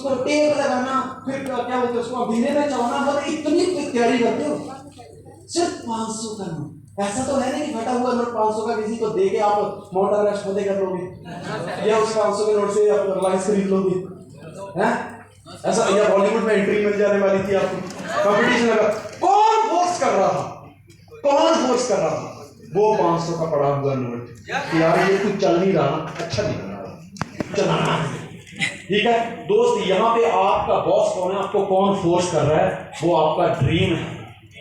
उसको टेप लगाना, फिर क्या बोलते हैं उसको अभिनय में चलाना, मतलब इतनी तैयारी करते हो सिर्फ 500 का नोट। ऐसा तो है नहीं कि फटा हुआ नोट 500 का किसी को दे के आप माउंट एवरेस्ट फतेह कर लोगे, या उस 500 के नोट से आप रिलायंस खरीद लोगे, हैं? ऐसा या बॉलीवुड में एंट्री मिल जाने वाली थी आपको, कंपटीशन लगा। कौन फोर्स कर रहा था? कौन फोर्स कर रहा था? वो 500 का पड़ा हुआ नोट, यार ये कुछ चल नहीं रहा, अच्छा नहीं बन रहा, चलाना है। ठीक है दोस्त, यहाँ पे आपका बॉस कौन है, आपको कौन फोर्स कर रहा है? वो आपका ड्रीम है,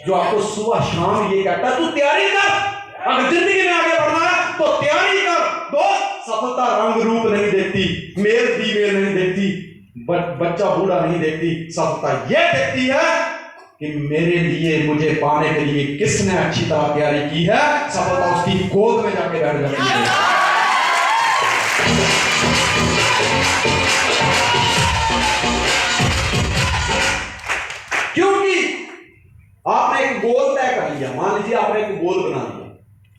जो आपको सुबह शाम ये कहता है तू तैयारी कर, अगर जिंदगी में आगे बढ़ना है तो तैयारी कर। दोस्त, सफलता रंग रूप नहीं देखती, मेल फीमेल नहीं देखती, बच्चा बूढ़ा नहीं देखती, सफलता ये देखती है कि मेरे लिए, मुझे पाने के लिए किसने अच्छी तरह तैयारी की है। सफलता उसकी गोद में जाके बैठ जाती है। क्योंकि आपने एक गोल तय कर लिया, मान लीजिए आपने एक गोल बना लिया,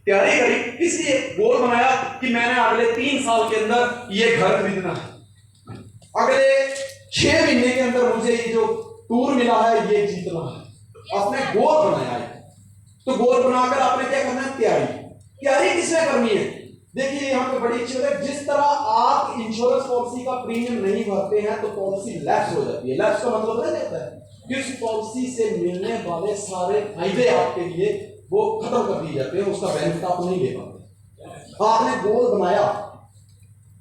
तैयारी करी, इसलिए गोल बनाया कि मैंने अगले 3 साल के अंदर ये घर खरीदना है, अगले 6 महीने के अंदर मुझे ये जो टूर मिला है ये जीतना है। आपने गोल बनाया है, तो गोल बनाकर आपने क्या करना है? तैयारी। तैयारी किसमें करनी है? देखिए यहाँ पे बड़ी चीज है, जिस तरह आप इंश्योरेंस पॉलिसी का प्रीमियम नहीं भरते हैं तो पॉलिसी लैप्स हो जाती है। लैप्स का मतलब नहीं होता है कि उस पॉलिसी से मिलने वाले सारे फायदे आपके लिए वो खत्म कर दिए जाते हैं, उसका बेनिफिट आप नहीं ले पाते। आपने गोल बनाया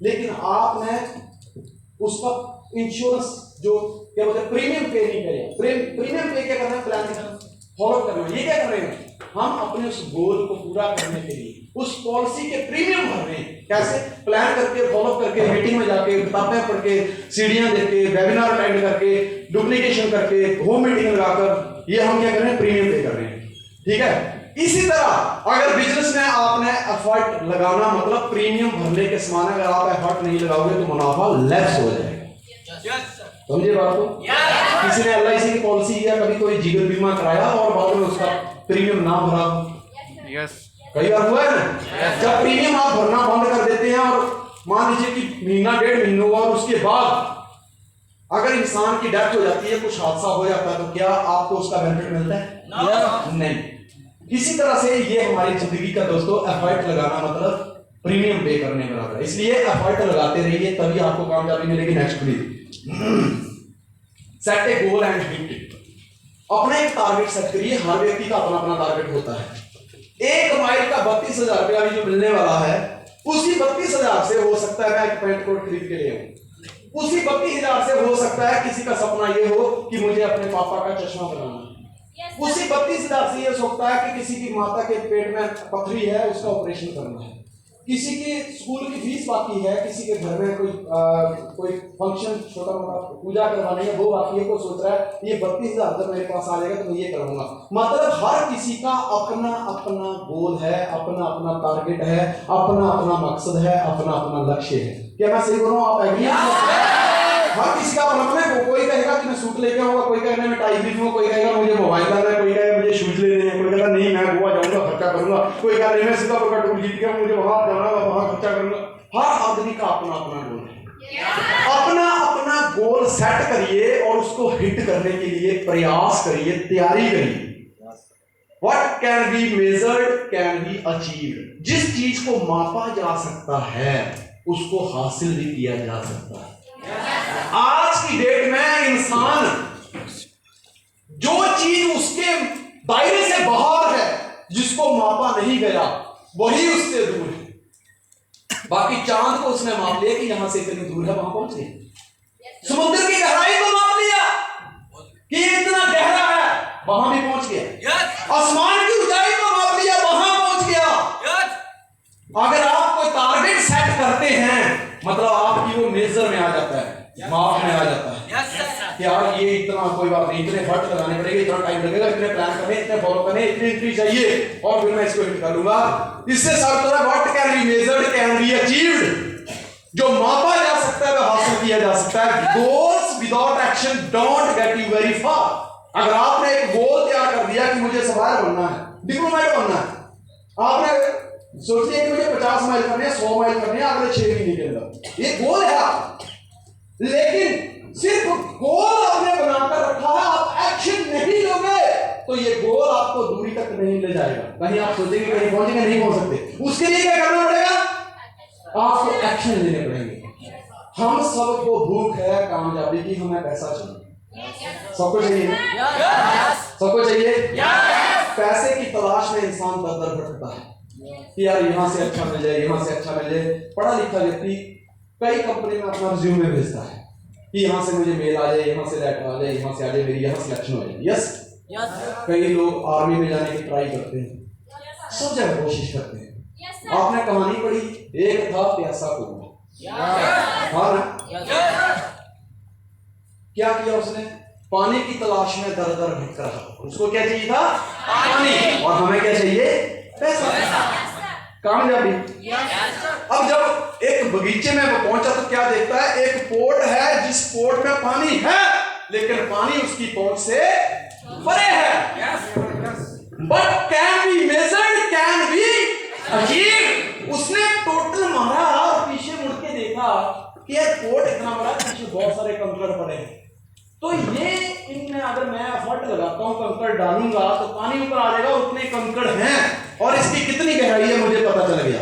लेकिन आपने उसका इंश्योरेंस जो क्या बोलते हैं प्रीमियम पे नहीं करें। प्रीमियम पे क्या करना है? प्लान फॉलो करना। ये क्या कर रहे हैं? हम अपने उस गोल को पूरा करने के लिए उस पॉलिसी के प्रीमियम भर रहे हैं। कैसे? प्लान करके, फॉलो करके, मीटिंग में जाके, किताबें पढ़ के, सीढ़ियां देख के, वेबिनार अटेंड करके, डुप्लीकेशन करके, होम मीटिंग लगाकर, ये हम क्या कर रहे हैं? प्रीमियम पे कर रहे हैं। ठीक है, इसी तरह अगर बिजनेस में आपने एफर्ट लगाना, मतलब प्रीमियम भरने के समान अगर आप एफर्ट नहीं लगाओगे तो मुनाफा लेस हो जाएगा। समझे बात को? किसी ने LIC की पॉलिसी या कभी कोई जीवन बीमा कराया और बाद में उसका प्रीमियम ना भरा? कई बार हुआ है ना। जब प्रीमियम आप भरना बंद कर देते हैं और मान लीजिए कि महीना 1.5 महीना हुआ और उसके बाद अगर इंसान की डेथ हो जाती है, कुछ हादसा हो जाता है, तो क्या आपको उसका बेनिफिट मिलता है? नहीं। इसी तरह से ये हमारी जिंदगी का दोस्तों, एफर्ट लगाना मतलब प्रीमियम पे करने बराबर है। इसलिए एफर्ट लगाते रहिए, तभी आपको कामयाबी मिलेगी। Next please. Set A goal and hit it. अपना एक टारगेट सेट करिए। हर व्यक्ति का अपना अपना टारगेट होता है। 1 माइल का 32,000 रुपया भी जो मिलने वाला है, उसी 32,000 से हो सकता है मैं एक पेंट कोट खरीद के ले आऊं। उसी 32,000 से हो सकता है किसी का सपना ये हो कि मुझे अपने पापा का चश्मा बनाना है। उसी 32,000 से ये सोचता है कि किसी की माता के पेट में पथरी है, उसका ऑपरेशन करना है। किसी की स्कूल की फीस बाकी है, किसी के घर में कोई फंक्शन छोटा मोटा पूजा करवानी है, वो बाकी है। को सोच रहा है ये 32,000 जब मेरे पास आ जाएगा तो मैं ये करूंगा। मतलब हर किसी का अपना अपना गोल है, अपना अपना टारगेट है, अपना अपना मकसद है, अपना अपना लक्ष्य है। क्या मैं सही बोल रहा हूँ? आप एग्री? हर किसी का अपना है। कोई कहेगा कि मैं सूट लेके आऊंगा, कोई कहेगा मैं टाई खरीदूंगा, कोई कहेगा मुझे मोबाइल लाना है, कोई कहेगा मुझे शूज लेने हैं, कोई कहेगा नहीं मैं गोवा जाऊंगा, खर्चा करूंगा, कोई कहेगा नहीं मैं सिंगापुर का टूर जीत गया, मुझे वहां जाना है, वहां खर्चा करूंगा। हर आदमी का अपना अपना गोल है। अपना अपना गोल सेट करिए और उसको हिट करने के लिए प्रयास करिए, तैयारी करिए। What can be measured can be achieved। जिस चीज को मापा जा सकता है उसको हासिल भी किया जा सकता है। आज की डेट में इंसान जो चीज उसके दायरे से बाहर है, जिसको मापा नहीं गया, वही उससे दूर है। बाकी चांद को उसने माप लिया कि यहां से इतनी दूर है, वहां पहुंच गया। समुद्र की गहराई को माप लिया कि ये इतना गहरा है, वहां भी पहुंच गया। आसमान की ऊंचाई को माप लिया, वहां पहुंच गया। अगर आप कोई टारगेट सेट करते हैं, मतलब आपकी वो मेजर में आ जाता है, माप में आ जाता है कि यार ये इतना कोई बात नहीं, इतने फर्ट लगाने पड़ेंगे, इतना टाइम लगेगा, इतने प्लान करने, इतने फॉलो करने, इतनी एंट्री चाहिए और फिर मैं इसको हिट कर लूंगा। इससे साबित हो रहा है what can be measured can be achieved. जो मापा जा सकता है वह हासिल किया जा सकता है। Goals without action don't get you very far. अगर आपने एक गोल तैयार कर दिया कि मुझे सवार बनना है, डिप्लोमेट बनना है, आपने सोच लिया कि मुझे 50 माइल करने हैं, 100 माइल करने हैं अगले 6 महीने के अंदर, ये गोल है आप। लेकिन सिर्फ गोल आपने बनाकर रखा है, आप एक्शन नहीं लोगे तो ये गोल आपको दूरी तक नहीं ले जाएगा। कहीं आप सोचेंगे कहीं पहुंचेंगे, नहीं पहुंच सकते। उसके लिए क्या करना पड़ेगा? आपको एक्शन लेने पड़ेंगे। हम सबको भूख है कामयाबी की, हमें पैसा चाहिए। सबको चाहिए ना? सबको चाहिए। पैसे की तलाश में इंसान दर दर भटकता है कि यार यहाँ से अच्छा मिल जाए, यहाँ से अच्छा मिल जाए। पढ़ा लिखा व्यक्ति कई कंपनी में अपना रिज्यूमे भेजता है कि यहाँ से मुझे मेल आ जाए, यहाँ से लेटर आ जाए, यहाँ से आ जाए, मेरी यहाँ सिलेक्शन हो जाए। यस, कई लोग आर्मी में जाने की ट्राई करते हैं, सब जगह कोशिश करते हैं। आपने कहानी पढ़ी, एक था प्यासा कौआ, हाँ ना? क्या किया उसने? पानी की तलाश में दर दर भटक रहा। उसको क्या चाहिए था? पानी। और हमें क्या चाहिए? पैसा, कामयाबी। अब जब एक बगीचे में वो पहुंचा तो क्या देखता है? एक पोट है जिस पोट में पानी है लेकिन पानी उसकी पहुंच से परे है। But can be measured, can be achieved. उसने टोटल मारा और पीछे मुड़ के देखा कि यार पोट इतना बड़ा, पीछे बहुत सारे कंकड़ पड़े हैं। तो ये इनमें अगर मैं एफर्ट लगाता हूं, कंकड़ डालूंगा तो पानी ऊपर आ जाएगा। उतने कंकड़ हैं और इसकी कितनी गहराई है मुझे पता चल गया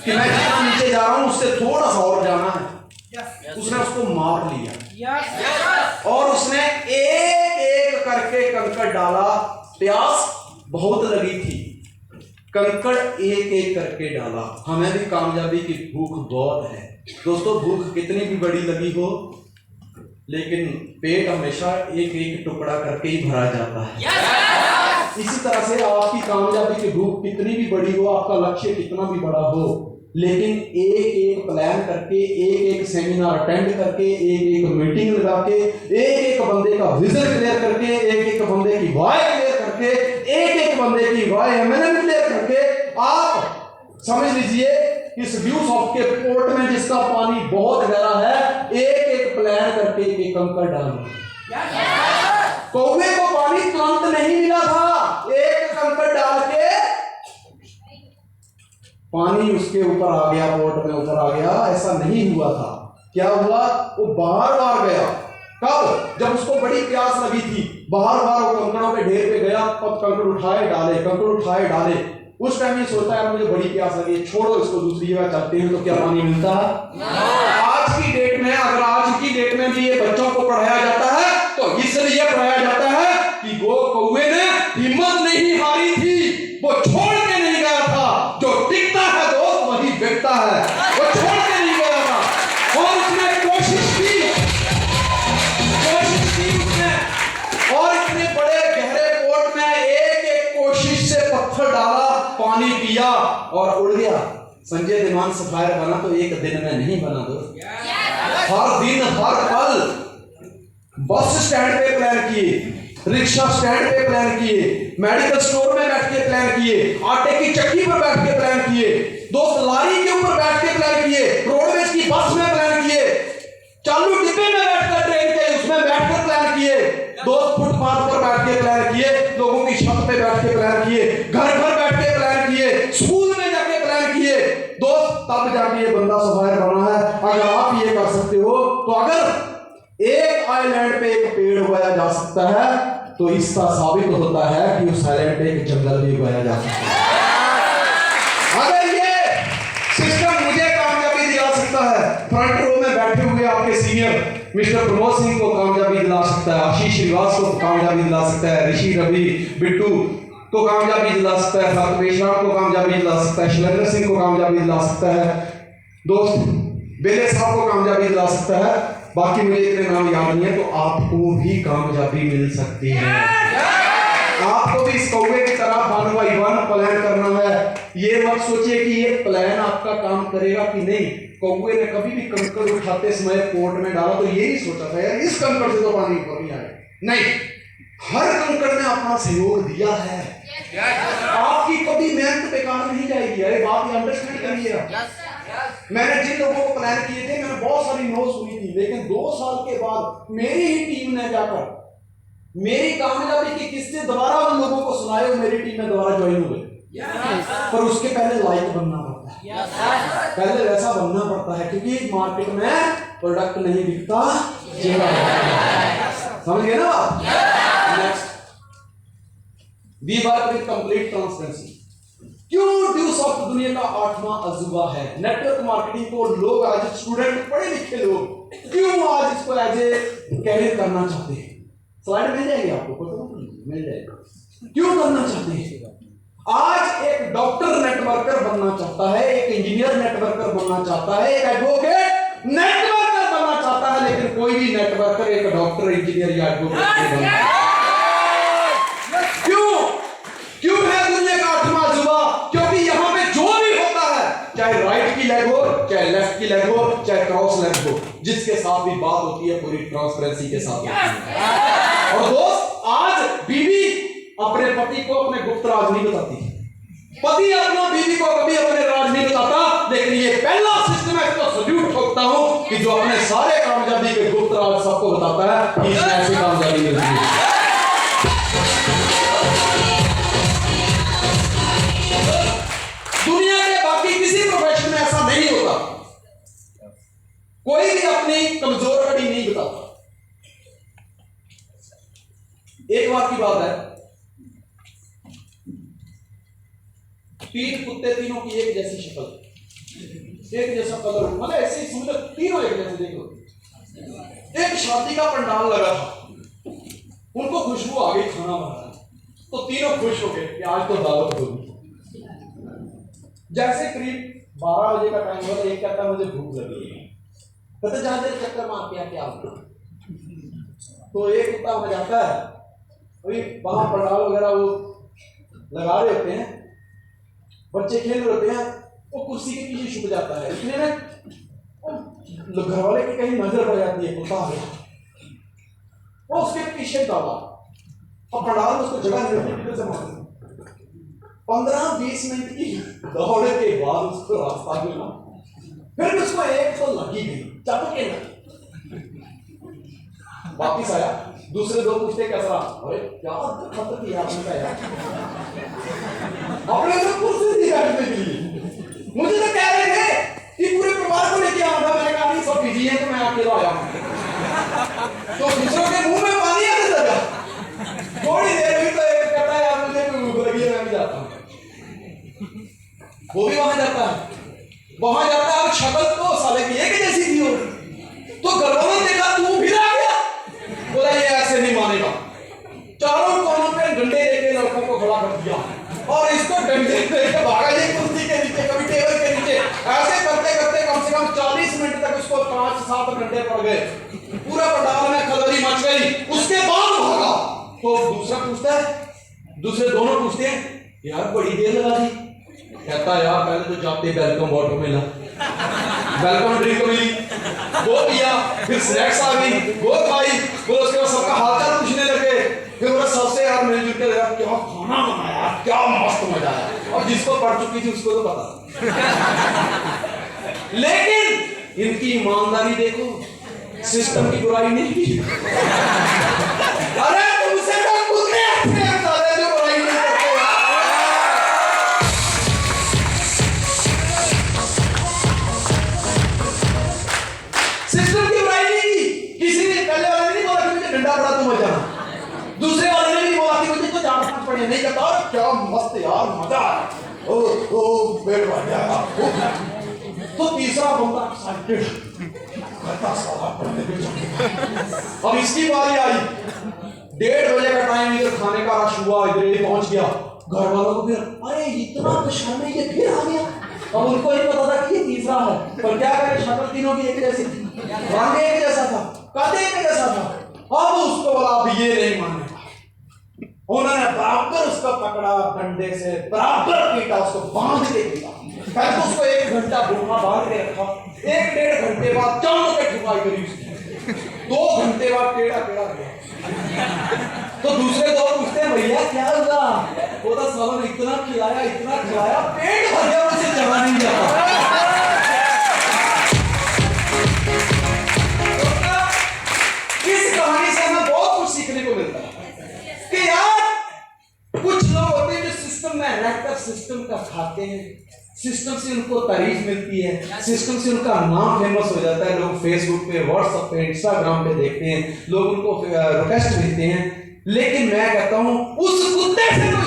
कि मैं जितना नीचे जा रहा हूं उससे थोड़ा सा और जाना है। उसने उसको मार लिया और उसने एक एक करके कंकड़ डाला। प्यास बहुत लगी थी, कंकड़ एक एक करके डाला। हमें भी कामयाबी की भूख बहुत है दोस्तों। भूख कितनी भी बड़ी लगी हो लेकिन पेट हमेशा एक एक टुकड़ा करके ही भरा जाता है। इसी तरह से आपकी कामयाबी की भूख कितनी भी बड़ी हो, आपका लक्ष्य कितना भी बड़ा हो, लेकिन एक एक प्लान करके, एक एक सेमिनार अटेंड करके, एक एक मीटिंग लगा के, एक एक बंदे का विजन क्लियर करके, एक एक बंदे की वाई क्लियर करके, एक एक बंदे की वाई एमएनएम क्लियर करके, आप समझ लीजिए इस व्यू ऑफ के पोर्ट में जिसका पानी बहुत गहरा है, एक एक प्लान करके एक एक कंकड़ डालना। कौवे को पानी तुरंत नहीं मिला था, एक कंकड़ डाल के पानी उसके ऊपर आ गया, पोर्ट में ऊपर आ गया। ऐसा नहीं हुआ था। क्या हुआ? वो बार बार गया। कब? जब उसको बड़ी प्यास लगी थी, बार बार वो कंकड़ों के ढेर पे गया, तब कंकड़ उठाए डाले, कंकड़ उठाए डाले। उस टाइम ये सोचता है मुझे बड़ी प्यास लगी है, छोड़ो इसको, दूसरी जगह चलते हैं। तो क्या पानी मिलता है? आज की डेट में, अगर आज की डेट में भी ये बच्चों को पढ़ाया जाता है तो इसलिए पढ़ाया जाता है कि वो कौवे ने हिम्मत नहीं हारी थी, वो छोड़ के नहीं गया था। जो टिकता है दोस्त वही बिकता है। वो छोड़ के नहीं गया था और उसने कोशिश की उसने, और इतने बड़े गहरे पोर्ट में एक एक कोशिश से पत्थर डाला, पानी पिया और उड़ गया। संजय दिमान सफायर बना तो एक दिन में नहीं बना दोस्त। हर दिन हर पल बस स्टैंड पे प्लान किए, रिक्शा स्टैंड पे प्लान किए, मेडिकल स्टोर में बैठ के प्लान किए, आटे की चक्की पर बैठ के प्लान किए, दोस्त लारी के ऊपर बैठ के प्लान किए, रोडवेज की बस में प्लान किए, चालू डिब्बे में बैठकर ट्रेन के उसमें बैठकर प्लान किए, दोस्त फुटपाथ पर बैठ के प्लान किए, लोगों की छत पे बैठ के प्लान किए, घर घर बैठ के प्लान किए, स्कूल में जाके प्लान किए दोस्त, तब जाके ये बंदा सफायर बना है। अगर आप ये कर सकते हो तो अगर एक आइलैंड पे एक पेड़ उगाया जा सकता है तो इसका साबित होता है कि उस आइलैंड पे एक जंगल भी उगाया जा सकता है। अगर ये सिस्टम मुझे कामयाबी दिला सकता है, फ्रंट रो में बैठे हुए आपके सीनियर मिस्टर प्रमोद सिंह को कामयाबी दिला सकता है, आशीष श्रीवास्तव को कामयाबी दिला सकता है, ऋषि रवि बिट्टू को कामयाबी दिला सकता है, राम को कामयाबी दिला सकता है, शैलेंद्र सिंह को कामयाबी दिला सकता है, दोस्त बेले साहब को कामयाबी दिला सकता है। बाकी मुझे इतने नाम याद नहीं है। तो आपको भी कामयाबी मिल सकती है। आपको भी इस कौवे की तरह 1 by 1 प्लान करना है। ये मत सोचिए कि ये प्लान आपका काम करेगा कि नहीं। कौवे ने कभी भी कंकड़ उठाते समय पोर्ट में डाला तो ये नहीं सोचा था यार इस कंकड़ से तो पानी ऊपर नहीं आए, नहीं, हर कंकड़ ने अपना सहयोग दिया है। आपकी कभी मेहनत बेकार नहीं जाएगी। अरे बात ये अंडरस्टैंड करिएगा। मैंने जिन लोगों को प्लान किए थे, मैंने बहुत सारी नो सुनी थी, लेकिन 2 साल के बाद मेरी ही टीम ने जाकर मेरी कामयाबी के किस्से दोबारा उन लोगों को सुनाए और मेरी टीम में दोबारा ज्वाइन हुए। पर उसके पहले लाइक बनना पड़ता है, पहले वैसा बनना पड़ता है, क्योंकि मार्केट में प्रोडक्ट नहीं बिकता, समझ गए ना आप? Next, we work with complete transparency. क्यों ड्यूसॉफ्ट दुनिया का 8वां अजूबा है? नेटवर्क मार्केटिंग को लोग आज, स्टूडेंट पढ़े लिखे लोग, क्यों आज इसको एज ए कैरियर करना चाहते हैं? स्लाइड मिल जाएगी आपको, मिल जाएगी। क्यों करना चाहते हैं? आज एक डॉक्टर नेटवर्कर बनना चाहता है, एक इंजीनियर नेटवर्कर बनना चाहता है, एक एडवोकेट नेटवर्कर बनना चाहता है, लेकिन कोई भी नेटवर्कर एक डॉक्टर, इंजीनियर या एडवोकेट नहीं बनता। क्यों है दुनिया का 8वां अजूबा? क्योंकि यहां पे जो भी होता है, चाहे राइट की लेग हो, चाहे लेफ्ट की लेग हो, चाहे क्रॉस लेग हो, जिसके साथ भी बात होती है पूरी ट्रांसपेरेंसी के साथ होती है। और दोस्त, आज बीवी अपने पति को अपने गुप्त राज नहीं बताती, पति अपना बीवी को कभी अपने राज नहीं बताता, लेकिन ये पहला सिस्टम है, इसको सल्यूट ठोकता हूं कि जो अपने सारे कामयाबी के गुप्त राज सबको बताता है कि इसमें ऐसी कामयाबी मिलती है। दुनिया के बाकी किसी प्रोफेशन में ऐसा नहीं होता, कोई भी अपनी कमजोर कड़ी नहीं बताता। एक बार की बात है, 3 कुत्ते, तीनों की एक जैसी शक्ल, एक जैसा कलर, मतलब ऐसे ही समझो, तीनों एक जैसे। देखो, एक शादी का पंडाल लगा था, उनको खुशबू आ गई खाना बना, तो तीनों खुश हो गए कि आज तो दावत होगी। जैसे करीब 12 बजे का टाइम हुआ, एक कहता मुझे भूख लगी है, कहते जा दे चक्कर मार के क्या होगा। तो एक कुत्ता वहां जाता है, अभी वहां पंडाल वगैरह वो लगा रहे होते हैं, बच्चे खेल रहे होते हैं, वो कुर्सी के पीछे छुप जाता है। इसलिए ना घर वाले की कहीं नजर पड़ जाती है, कुत्ता आ गया, वो उसके पीछे दौड़ा और पंडाल में उसको जगह नहीं से मार। 15-20 मिनट की दौड़ के बाद उसको रास्ता मिला, फिर उसको एक तो लगी गई, चपके लगी। वापिस आया, दूसरे 2 पूछते कैसा रहा? अरे क्या खतर किया आपने यार, अपने तो कुर्सी दी बैठने के लिए, मुझे तो कह रहे थे कि पूरे परिवार को लेके आया था, मैंने कहा नहीं सब बिजी है तो मैं अकेला आया हूं। तो दूसरों के मुंह में पानी आने लगा, थोड़ी देर हुई तो एक कहता है यार मुझे भी भूख लगी है, मैं भी जाता हूं। वो भी वहां जाता है, और शक्ल तो साले की एक जैसी थी हो। तो घर वालों ने देखा तू फिर आ गया, बोला ये ऐसे नहीं मानेगा। चारों कोनों पे डंडे लेके लड़कों को खड़ा कर दिया और इसको डंडे लेके भागा, ये कुर्सी के नीचे, कभी टेबल के नीचे, ऐसे करते करते कम से कम 40 मिनट तक उसको 5-7 घंटे पड़ गए। पूरा पंडाल में खलबली मच गई। उसके बाद भागा तो दूसरा पूछता है, दूसरे दोनों पूछते हैं यार बड़ी देर लगा दी। कहता यार पहले तो जाते वेलकम वाटर मिला, वेलकम ड्रिंक मिली, वो पिया, फिर स्नैक्स आ गई, वो खाई, फिर उसके बाद सबका हालचाल पूछने लगे, फिर वो सबसे यार मिलजुल के यार क्या खाना बनाया, क्या मस्त मजा आया। और जिसको पढ़ चुकी थी उसको तो पता। लेकिन इनकी ईमानदारी देखो, सिस्टम की बुराई नहीं की। अरे तुमसे तो कुत्ते अच्छे हैं सारे जो बुराई नहीं करते। सिस्टम की बुराई नहीं की। किसी ने पहले वाले ने नहीं बोला कि मुझे डंडा पड़ा तुम मजा, दूसरे वाले ने नहीं बोला कि मुझे तो 4-5 पड़े, नहीं कहता क्या मस्त यार मजा आया, ओ पेट भर गया। तो तीसरा बंदा एक्साइटेड, अब इसकी बारी आई, 1:30 बजे का टाइम, इधर खाने का रश हुआ, इधर ये पहुंच गया। घर वालों को फिर अरे इतना तो शर्म ये फिर आ गया। अब उनको ही पता था कि ये तीसरा है, पर क्या करें, शक्ल तीनों की एक जैसी थी, रंग एक जैसा था, कद एक जैसा था। अब उसको बोला अब ये नहीं मानेगा। उन्होंने बराबर उसको पकड़ा, डंडे से बराबर पीटा, उसको बांध के पीटा। पहले तो उसको 1 घंटा भूखा बांध के रखा, 1-1.5 घंटे बाद चारों पे ठुकाई करी उसकी, 2 घंटे बाद टेढ़ा गया। तो दूसरे 2 पूछते हैं भैया क्या हुआ? वो तो सालों ने इतना खिलाया पेट भर गया, मुझे चला नहीं जाता। इस कहानी से हमें बहुत कुछ सीखने को मिलता है कि यार कुछ लोग होते हैं जो सिस्टम में रहकर सिस्टम का खाते हैं, सिस्टम से उनको तारीफ मिलती है, सिस्टम से उनका नाम फेमस हो जाता है, लोग फेसबुक पे, व्हाट्सएप पे, इंस्टाग्राम पे देखते हैं, लोग उनको रिक्वेस्ट भेजते हैं। लेकिन मैं कहता हूं उस कुत्ते से तो